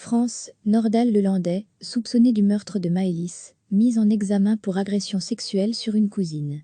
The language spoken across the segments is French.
France, Nordal Lelandais, soupçonné du meurtre de Maëlys, mis en examen pour agression sexuelle sur une cousine.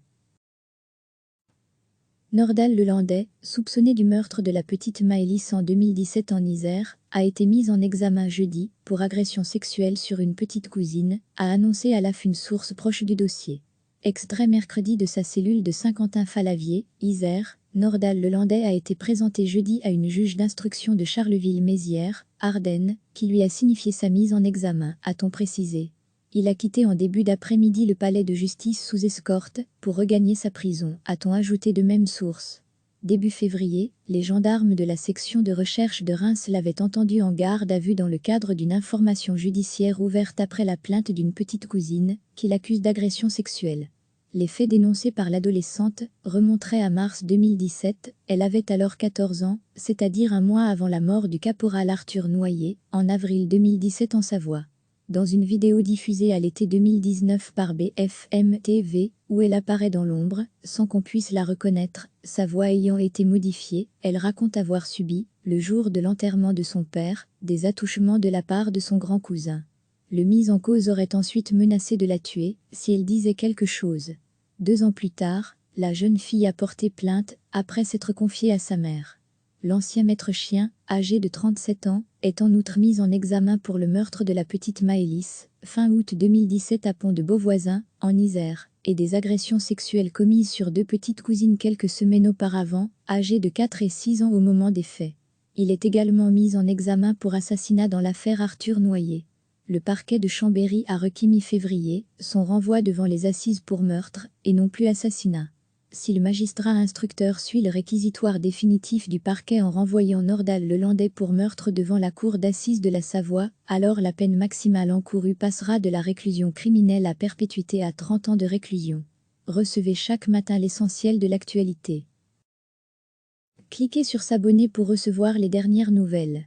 Nordal Lelandais, soupçonné du meurtre de la petite Maëlys en 2017 en Isère, a été mis en examen jeudi pour agression sexuelle sur une petite cousine, a annoncé à l'AF une source proche du dossier. Extrait mercredi de sa cellule de Saint-Quentin-Falavier, Isère, Nordal Lelandais a été présenté jeudi à une juge d'instruction de Charleville-Mézières, Ardennes, qui lui a signifié sa mise en examen, a-t-on précisé. Il a quitté en début d'après-midi le palais de justice sous escorte pour regagner sa prison, a-t-on ajouté de même source. Début février, les gendarmes de la section de recherche de Reims l'avaient entendu en garde à vue dans le cadre d'une information judiciaire ouverte après la plainte d'une petite cousine, qui l'accuse d'agression sexuelle. Les faits dénoncés par l'adolescente remonteraient à mars 2017, elle avait alors 14 ans, c'est-à-dire un mois avant la mort du caporal Arthur Noyer, en avril 2017 en Savoie. Dans une vidéo diffusée à l'été 2019 par BFM TV, où elle apparaît dans l'ombre, sans qu'on puisse la reconnaître, sa voix ayant été modifiée, elle raconte avoir subi, le jour de l'enterrement de son père, des attouchements de la part de son grand cousin. Le mis en cause aurait ensuite menacé de la tuer, si elle disait quelque chose. 2 ans plus tard, la jeune fille a porté plainte, après s'être confiée à sa mère. L'ancien maître chien, âgé de 37 ans, est en outre mis en examen pour le meurtre de la petite Maëlys, fin août 2017 à Pont-de-Beauvoisin, en Isère, et des agressions sexuelles commises sur 2 petites cousines quelques semaines auparavant, âgées de 4 et 6 ans au moment des faits. Il est également mis en examen pour assassinat dans l'affaire Arthur Noyer. Le parquet de Chambéry a requis mi-février son renvoi devant les assises pour meurtre, et non plus assassinat. Si le magistrat instructeur suit le réquisitoire définitif du parquet en renvoyant Nordal Lelandais pour meurtre devant la cour d'assises de la Savoie, alors la peine maximale encourue passera de la réclusion criminelle à perpétuité à 30 ans de réclusion. Recevez chaque matin l'essentiel de l'actualité. Cliquez sur s'abonner pour recevoir les dernières nouvelles.